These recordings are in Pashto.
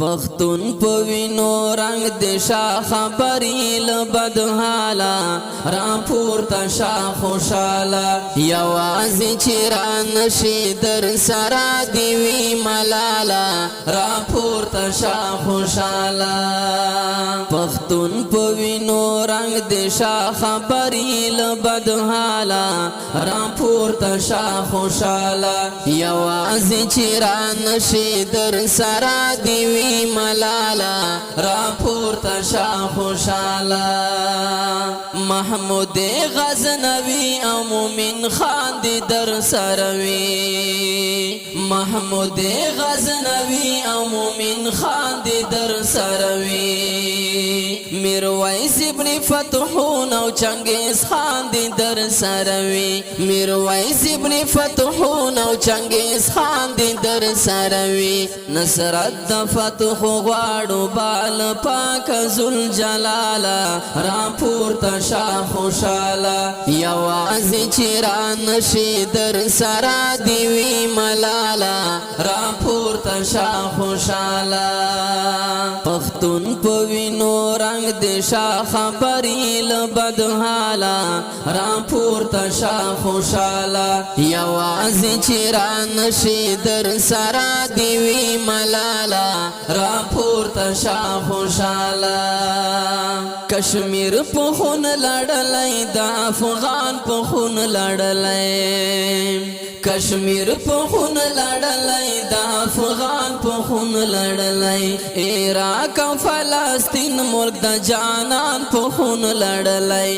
پختون پوینو رنگ دشا خبری لبدحالا را پورتا شا خوشالا یوازی چران شی در سرا دیوی ملالا را پورتا شا خوشالا پختون پوینو رنگ دشا خبری لبدحالا را پورتا شا خوشالا یوازی چران شی در سرا دیوی ملالا را پورتا شا خوشالا محمود غزنوی او مومن خان دی در سروی محمود غزنوی او مومن خان دی در سروی میرویس ابن فتحون او چنگیز خان دی در سروی میرویس ابن فتحون او چنگیز خان دی در سروی نصرت د فتح غواړو بال پاک ذل جلالا را پورتا شا خوشالا یوازی چران شی در سرا دیوی ملالا را پورتا شا خوشالا پختون پوینو رنگ دشا خبری لبدحالا را پورتا شا خوشالا یوازی چران شی در سرا دیوی ملالا را پورتا شا خوشالا کشمیر په خون لړلای دا افغان په خون لړلای کشمیر په خون لړلای دا افغان په خون لړلای عراق او فلسطین ملک د جانان په خون لړلای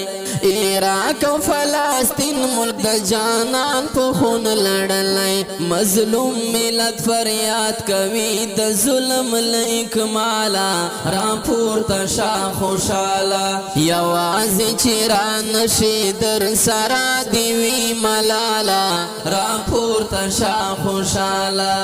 عراق او فلسطین ملک د جانان په خون لړلای مظلوم ملت فریاد کوي د ظلم لیکمالا را پورتا شا خوشالا یوازی چران شی در سرا دیوی ملالا را پورتا شا خوشالا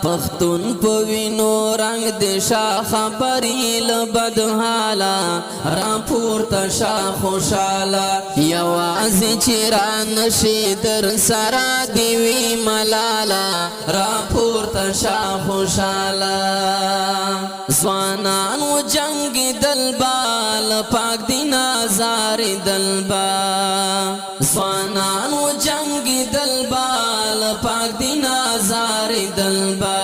پختون پوینو رنگ دشا خبری لبدحالا را پورتا شا خوشالا یوازی چران شی در سرا دیوی ملالا را پورتا شا خوشالا زوانان و جنگ دلبال پاک دین آزار دلبا زوانان و جنگ دلبال پاک دین آزار دلبا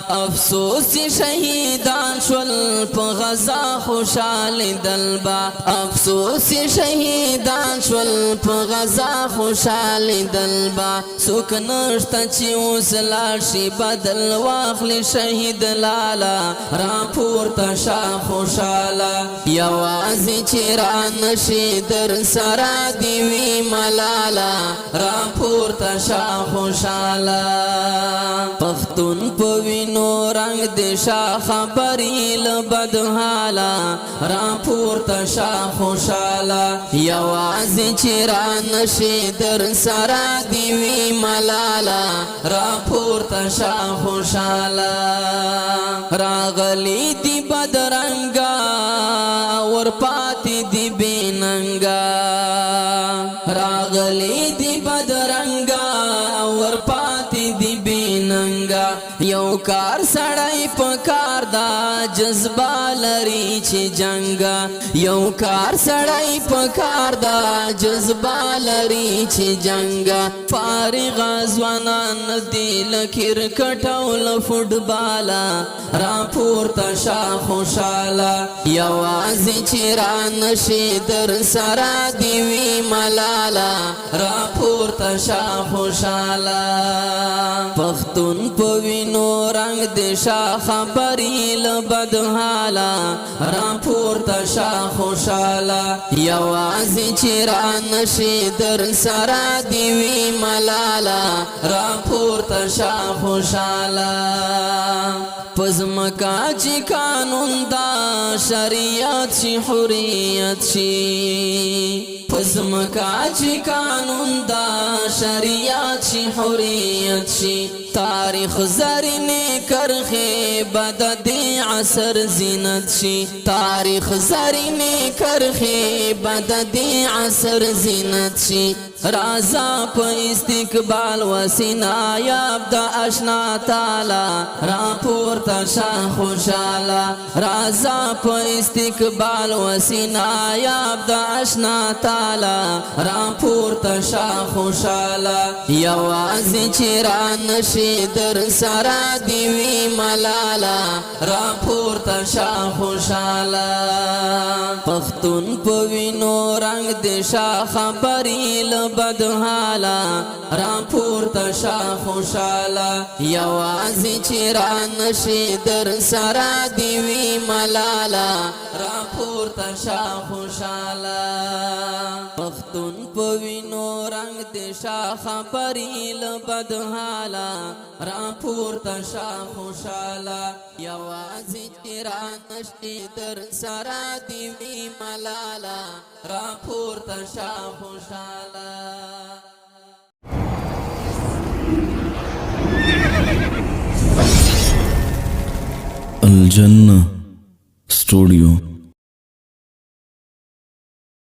افسوس شهیدان شول په غزا خوشال دلبا افسوس شهیدان شول په غزا خوشال دلبا سوک نشتا چې اوس لاړ شي بدل واخلي شهید لالا را پورتا شا خوشالا یوازی چران شي در سرا دیوی ملالا را پورتا شا خوشالا پختون پوینو رنگ دشا خبری لبدحالا را پورتا شا خوشالا یوازی چران شي در سرا دیوی ملالا را پورتا شا خوشالا راغلی دی بدرنگا ور پاتی دی بیننگا راغلی دی بدرنگا ور پاتی دی بیننگا یو کار سړی پکار دا جذبه لري چې جنگا یو کار سړی پکار دا جذبه لري چې جنگا فارغ ځوانان دی ل کرکټ او ل فوټبالا را پورتا شا خوشالا یوازی چران شي در سرا دیوی ملالا را پورتا شا خوشالا پختون پوینو رنگ دشا خبری لبدحالا را پورتا شا خوشالا یوازی چران شي در سرا دیوی ملالا را پورتا شا خوشالا پزمکا چی قانون دا شریعت شي حریت شي پزمکا چی قانون دا شریعت چی حریت شی تاریخ زرین کرخی بد دی عصر زینت شی تاریخ زرین کرخی بد دی عصر زینت شی رازا پا استقبال و سنایاب دا اشنا تالا راپور تشا خوشالا رازا پا استقبال و سنایاب دا اشنا تالا راپور تشا خوشالا یوازی چران شی در سرا دیوی ملالا راپور تشا خوشالا پختون پوینو رنگ دشا خبری بدحالا راپور تشا خوشالا یوازی چران شی در سرا دیوی ملالا راپور تشا خوشالا پختون پوینو رنگ دشا خبری بدحالا راپور تشا خوشالا یوازی چران شی در سرا دیوی ملالا راپور تشا خوشالا الجنة ستوديو